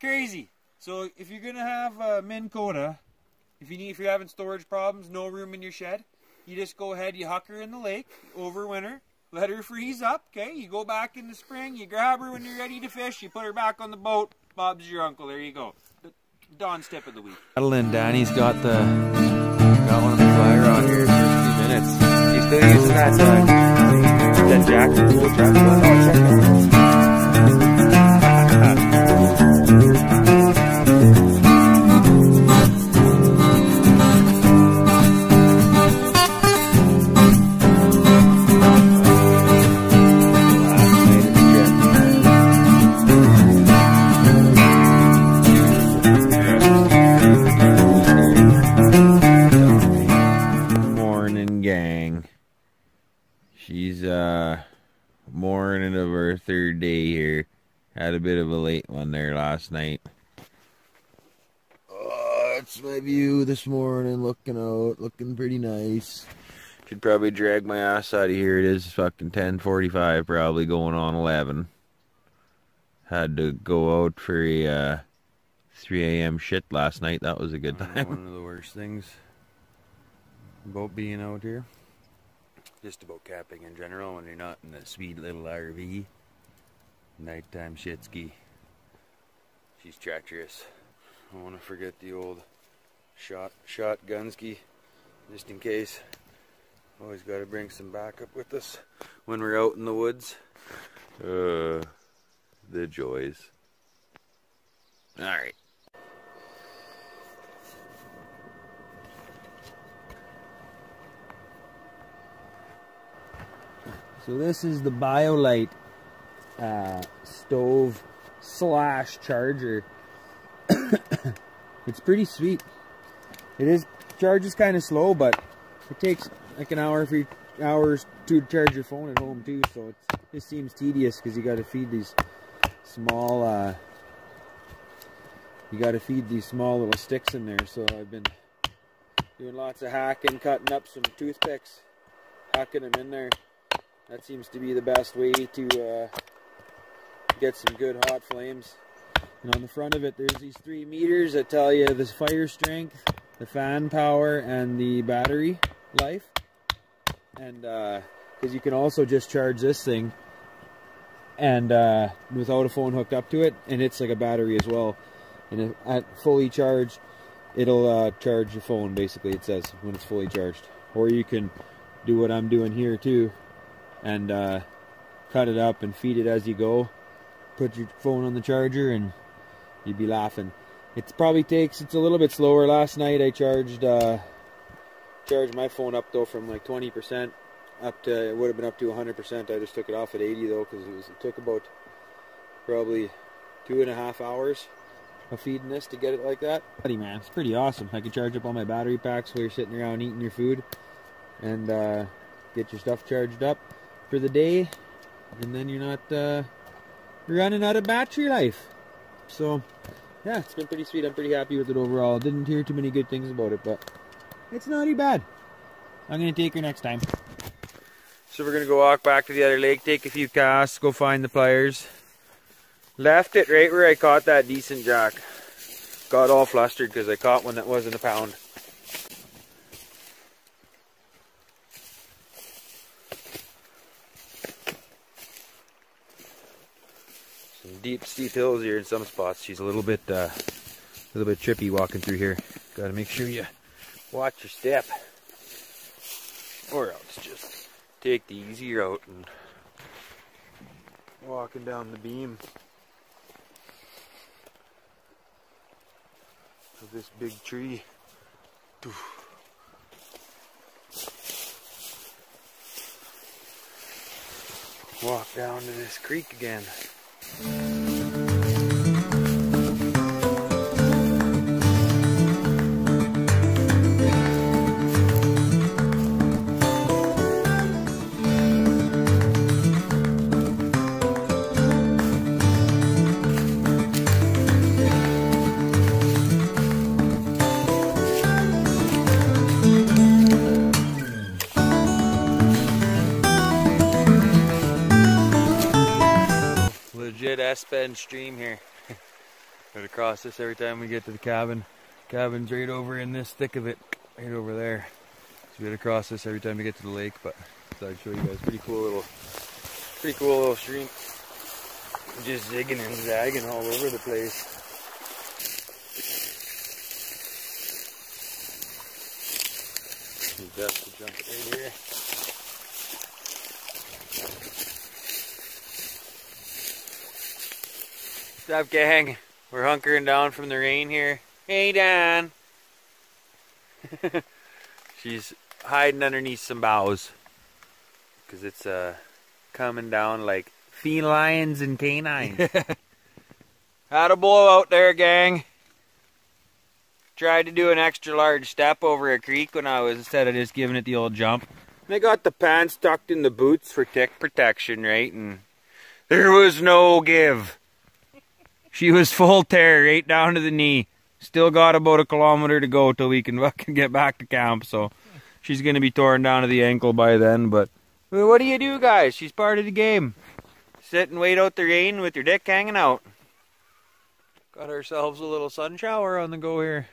crazy. So if you're gonna have a Minn Kota, if you're having storage problems, no room in your shed, you just go ahead, you huck her in the lake over winter, let her freeze up. Okay, you go back in the spring, you grab her when you're ready to fish, you put her back on the boat. Bob's your uncle. There you go. Don's tip of the week. Danny's got one of the fly rod here for a few minutes. He's still using that jacket. Cool jacket. She's morning of our third day here. Had a bit of a late one there last night. Oh, that's my view this morning, looking pretty nice. Should probably drag my ass out of here. It is fucking 10:45, probably going on 11. Had to go out for a 3 a.m. shit last night. That was a good time. One of the worst things about being out here, just about camping in general, when you're not in a sweet little RV. Nighttime shit ski. She's treacherous. I don't want to forget the old shotgun ski, just in case. Always got to bring some backup with us when we're out in the woods. The joys. Alright. So this is the BioLite stove / charger. It's pretty sweet. Charges kind of slow, but it takes like an hour hours to charge your phone at home too. So this seems tedious because you got to feed these small little sticks in there. So I've been doing lots of hacking, cutting up some toothpicks, hacking them in there. That seems to be the best way to get some good hot flames. And on the front of it, there's these 3 meters that tell you the fire strength, the fan power, and the battery life. And because you can also just charge this thing and without a phone hooked up to it, and it's like a battery as well. And at fully charged, it'll charge your phone, basically, it says, when it's fully charged. Or you can do what I'm doing here too, and cut it up and feed it as you go. Put your phone on the charger and you'd be laughing. It's a little bit slower. Last night I charged my phone up though from like 20% up to, it would have been up to 100%. I just took it off at 80 though, because it took about probably 2.5 hours of feeding this to get it like that. Buddy man, it's pretty awesome. I can charge up all my battery packs while you're sitting around eating your food, and get your stuff charged up for the day, and then you're not running out of battery life. So yeah, it's been pretty sweet. I'm pretty happy with it overall. Didn't hear too many good things about it, but it's not too bad. I'm gonna take her next time. So we're gonna go walk back to the other lake, take a few casts, go find the pliers. Left it right where I caught that decent jack. Got all flustered because I caught one that wasn't a pound. Deep, steep hills here in some spots. She's a little bit trippy walking through here. Got to make sure you watch your step, or else just take the easy route and walking down the beam of this big tree. Walk down to this creek again. Legit S-bend stream here. Gotta cross this every time we get to the cabin. Cabin's right over in this thick of it, right over there. So we gotta cross this every time we get to the lake, but I thought I'd show you guys. Pretty cool little stream. Just zigging and zagging all over the place. He's best to jump it right here. What's up, gang? We're hunkering down from the rain here. Hey, Dan. She's hiding underneath some boughs because it's coming down like felines and canines. Had a blowout there, gang. Tried to do an extra large step over a creek when I was, instead of just giving it the old jump. And I got the pants tucked in the boots for tick protection, right? And there was no give. She was full tear right down to the knee. Still got about 1 kilometer to go till we can fucking get back to camp, so she's gonna be torn down to the ankle by then, but what do you do, guys? She's part of the game. Sit and wait out the rain with your dick hanging out. Got ourselves a little sun shower on the go here.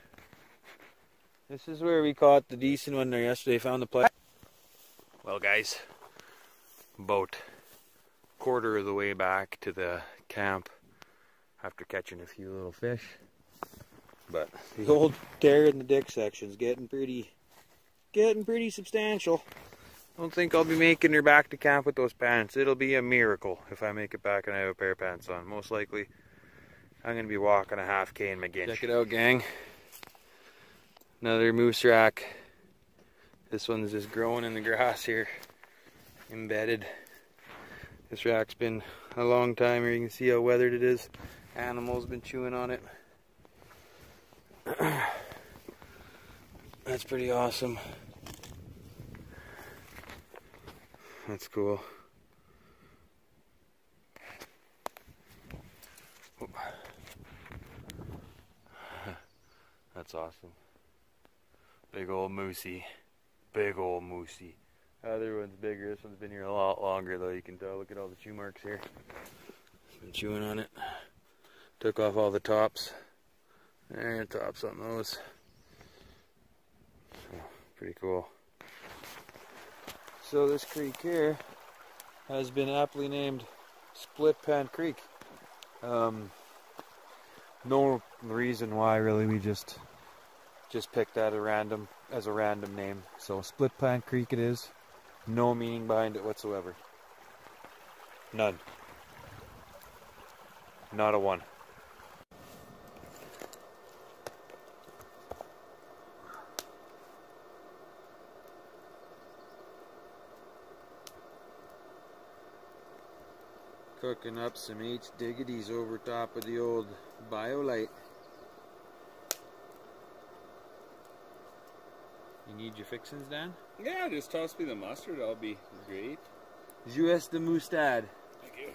This is where we caught the decent one there yesterday. Found the play. Well, guys, about 1/4 of the way back to the camp after catching a few little fish. But the old tear in the dick section's getting pretty substantial. Don't think I'll be making her back to camp with those pants. It'll be a miracle if I make it back and I have a pair of pants on. Most likely, I'm gonna be walking a half K in my ginch. Check it out, gang. Another moose rack. This one's just growing in the grass here, embedded. This rack's been a long time here. You can see how weathered it is. Animals been chewing on it. That's pretty awesome. That's cool. That's awesome. Big old moosey. Big old moosey. The other one's bigger. This one's been here a lot longer though. You can tell. Look at all the chew marks here. Been chewing on it. Took off all the tops. And tops on those. So, pretty cool. So this creek here has been aptly named Split Pan Creek. No reason why really, we just picked that as a random name. So Split Pan Creek it is. No meaning behind it whatsoever. None. Not a one. Cooking up some H-diggities over top of the old BioLite. You need your fixins, Dan? Yeah, just toss me the mustard, I'll be great. Joues de mustard. Thank you.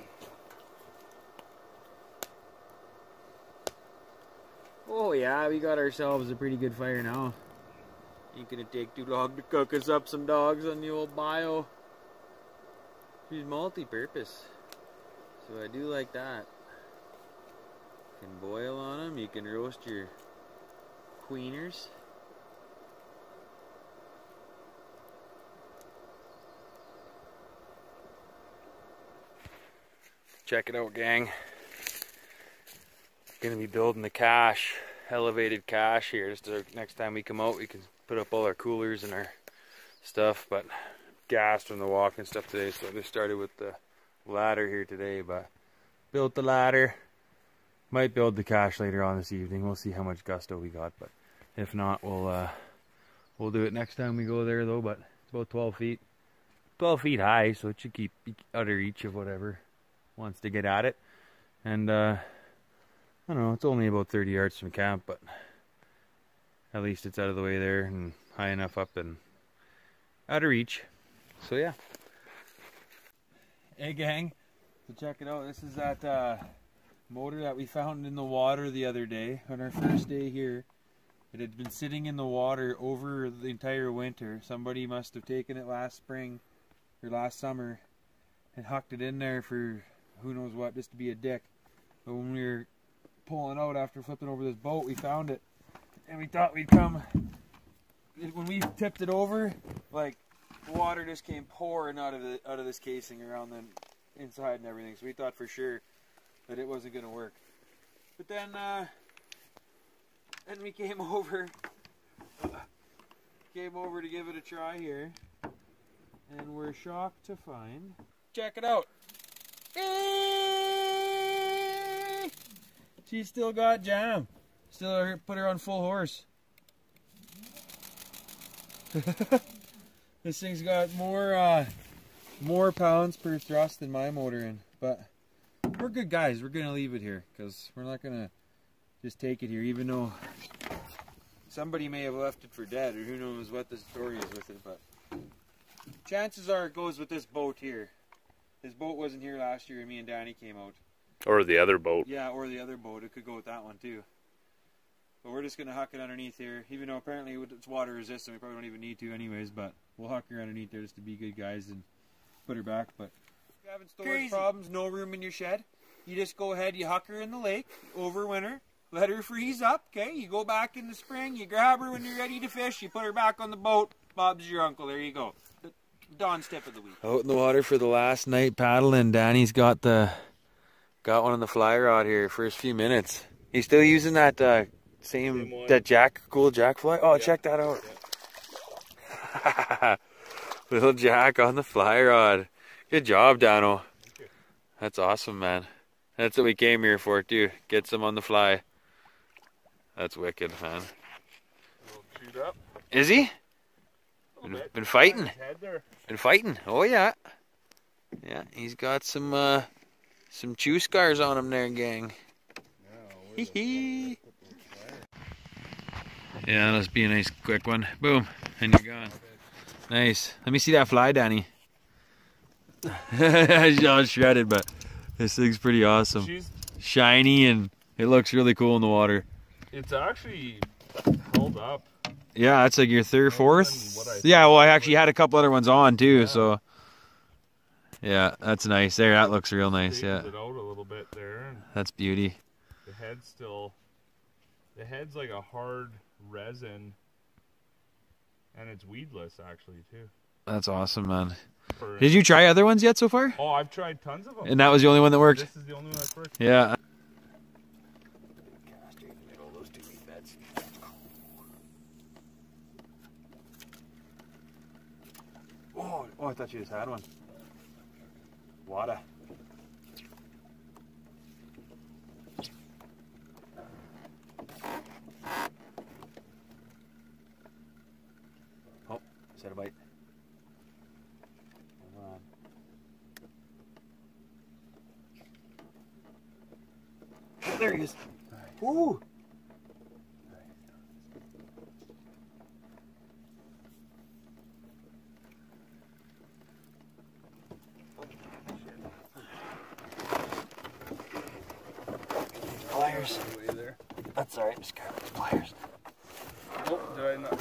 Oh yeah, we got ourselves a pretty good fire now. Ain't gonna take too long to cook us up some dogs on the old bio. She's multi-purpose. So I do like that. You can boil on them, you can roast your queeners. Check it out, gang. Gonna be building the cache, elevated cache here. Just next time we come out, we can put up all our coolers and our stuff, but gassed from the walk and stuff today, so I just started with the ladder here today, but built the ladder. Might build the cache later on this evening. We'll see how much gusto we got, but if not, we'll do it next time we go there though. But it's about 12 feet high, so it should keep out of reach of whatever wants to get at it. And I don't know, it's only about 30 yards from camp, but at least it's out of the way there and high enough up and out of reach. So yeah. Hey gang, so check it out. This is that motor that we found in the water the other day on our first day here. It had been sitting in the water over the entire winter. Somebody must have taken it last spring or last summer and hucked it in there for who knows what, just to be a dick. But when we were pulling out after flipping over this boat. We found it, and we thought we'd come. When we tipped it over, like water just came pouring out of this casing around the inside and everything. So we thought for sure that it wasn't going to work. But then we came over to give it a try here, and we're shocked to find. Check it out. She's still got jam. Still put her on full horse. This thing's got more pounds per thrust than my motor in, but we're good guys. We're gonna leave it here because we're not gonna just take it here, even though somebody may have left it for dead, or who knows what the story is with it. But chances are it goes with this boat here. This boat wasn't here last year, and me and Danny came out. Or the other boat. Yeah, or the other boat. It could go with that one too. But we're just going to huck it underneath here, even though apparently it's water resistant. We probably don't even need to anyways, but we'll huck her underneath there just to be good guys and put her back. But if you're having storage problems, no room in your shed, you just go ahead, you huck her in the lake over winter, let her freeze up, okay? You go back in the spring, you grab her when you're ready to fish, you put her back on the boat. Bob's your uncle. There you go. Don's tip of the week. Out in the water for the last night paddling. Danny's got one on the fly rod here. First few minutes. He's still using that cool jack fly. Oh, yeah. Check that out. Yeah. Little jack on the fly rod. Good job, Dano. That's awesome, man. That's what we came here for too. Get some on the fly. That's wicked, man. Shoot up. Is he? Been fighting. Been fighting. Oh yeah. Yeah, he's got some chew scars on him there, gang. Hee. Yeah, that'll be a nice quick one. Boom, and you're gone. Nice. Let me see that fly, Danny. It's all shredded, but this thing's pretty awesome. She's shiny and it looks really cool in the water. It's actually held up. Yeah, that's like your third, fourth. Yeah, well, I actually had a couple other ones on too, yeah. So yeah, that's nice. There, that looks real nice. Yeah. It out a little bit there. And that's beauty. The head's like a hard resin, and it's weedless actually too. That's awesome, man. Did you try other ones yet so far? Oh, I've tried tons of them. And that was the only one that worked? This is the only one that's worked. Yeah. Oh, I thought you just had one. Water. Oh, is that a bite? Hold on. Oh, there he is. Ooh. Pliers. That's alright, just grab those pliers. Oh, did I not?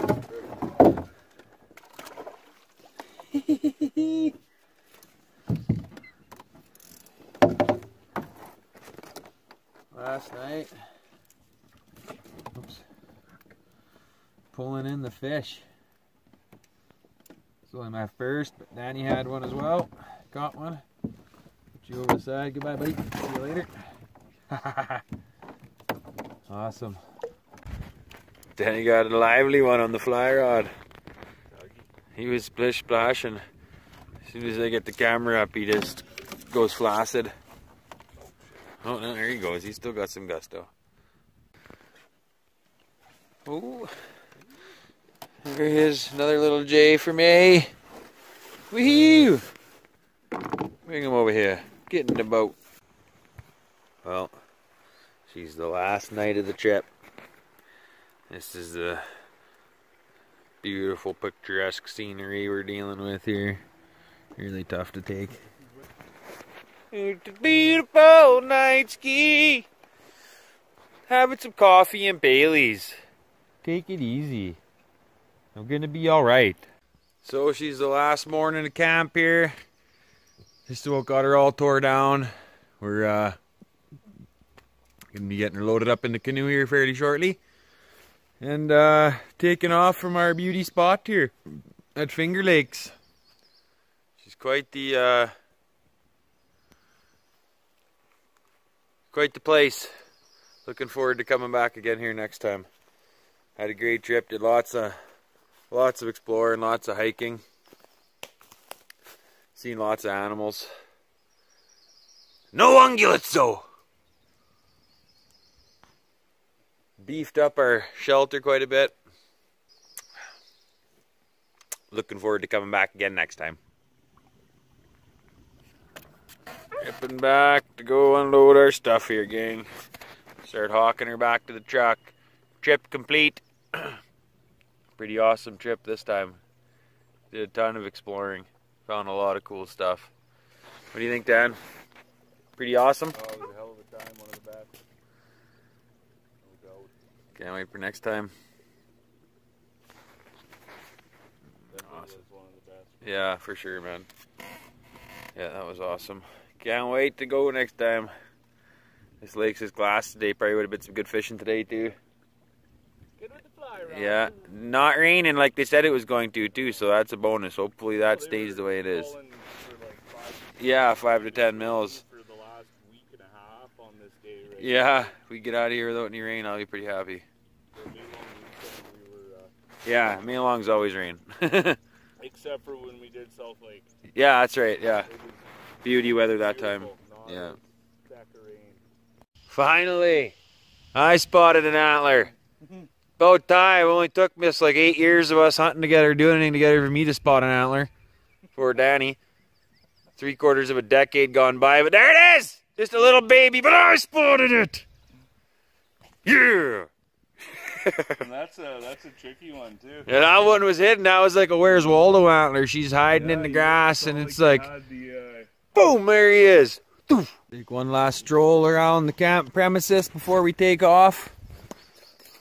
Last night, oops, pulling in the fish. It's only my first, but Danny had one as well. Got one. Put you over the side. Goodbye, buddy. See you later. Awesome. Danny got a lively one on the fly rod. He was splish splashing. As soon as I get the camera up, he just goes flaccid. Oh no, there he goes. He's still got some gusto. Oh, there he is. Another little J for me. Wee-hoo! Bring him over here. Get in the boat. Well, she's the last night of the trip. This is the beautiful, picturesque scenery we're dealing with here. Really tough to take. It's a beautiful night ski. Having some coffee and Bailey's. Take it easy. I'm gonna be alright. So she's the last morning of camp here. Just about got her all tore down. We're Gonna be getting her loaded up in the canoe here fairly shortly. And taking off from our beauty spot here at Finger Lakes. She's quite the place. Looking forward to coming back again here next time. Had a great trip, did lots of exploring, lots of hiking. Seen lots of animals. No ungulates though! Beefed up our shelter quite a bit. Looking forward to coming back again next time. Tripping back to go unload our stuff here, gang. Start hawking her back to the truck. Trip complete. Pretty awesome trip this time. Did a ton of exploring. Found a lot of cool stuff. What do you think, Dan? Pretty awesome? Oh, it was a hell of a time. One of the best. No doubt. Can't wait for next time. Awesome. Was one of the best. Yeah, for sure, man. Yeah, that was awesome. Can't wait to go next time. This lake's just glass today. Probably would have been some good fishing today, too. Good with the fly rod. Yeah, not raining like they said it was going to, too, so that's a bonus. Hopefully that stays the way it is. Yeah, 5 to 10 mils. For the last week and a half on this day, right? Yeah, if we get out of here without any rain, I'll be pretty happy. Yeah, Maylong's always rain. Except for when we did South Lake. Yeah, that's right, yeah. Beauty weather that time. Yeah. Finally, I spotted an antler. About time. It only took us like 8 years of us hunting together, doing anything together for me to spot an antler. Poor Danny. 3/4 of a decade gone by, but there it is! Just a little baby, but I spotted it! Yeah! That's a tricky one too. Yeah, that one was hidden. That was like a Where's Waldo antler. She's hiding in the grass, and it's like, boom, there he is. Take one last stroll around the camp premises before we take off.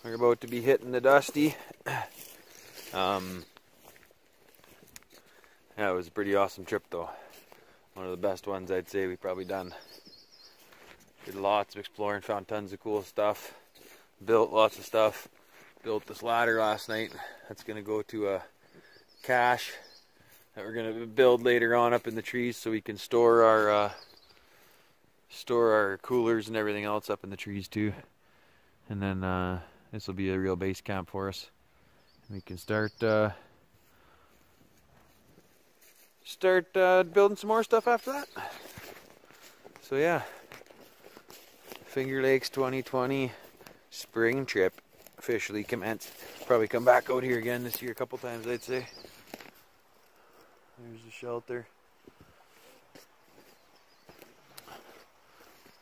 We're about to be hitting the Dusty. Yeah, it was a pretty awesome trip though. One of the best ones I'd say we've probably done. Did lots of exploring, found tons of cool stuff. Built lots of stuff. Built this ladder last night. That's going to go to a cache that we're going to build later on up in the trees so we can store our coolers and everything else up in the trees too. And then this will be a real base camp for us. We can start building some more stuff after that. So yeah, Finger Lakes 2020 spring trip officially commenced. Probably come back out here again this year a couple times, I'd say. There's the shelter.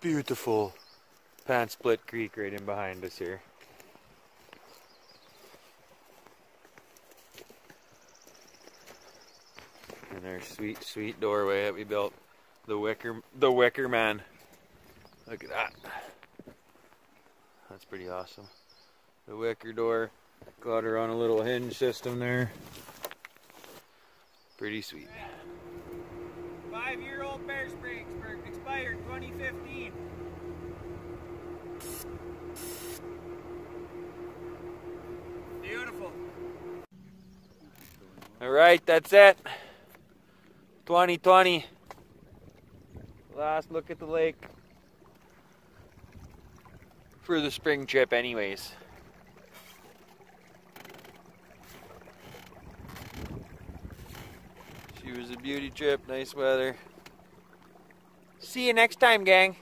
Beautiful Pan Split Creek right in behind us here. And our sweet, sweet doorway that we built. The wicker man. Look at that. That's pretty awesome. The wicker door. Got her on a little hinge system there. Pretty sweet. 5-year-old Bear Springs, expired 2015. Beautiful. Alright, that's it. 2020. Last look at the lake. For the spring trip anyways. She was a beauty trip, nice weather. See you next time, gang.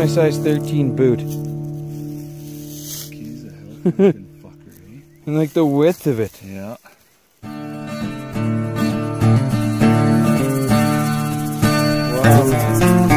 my size 13 boot. He's a hell fucker, eh? And like the width of it. Yeah. Wow.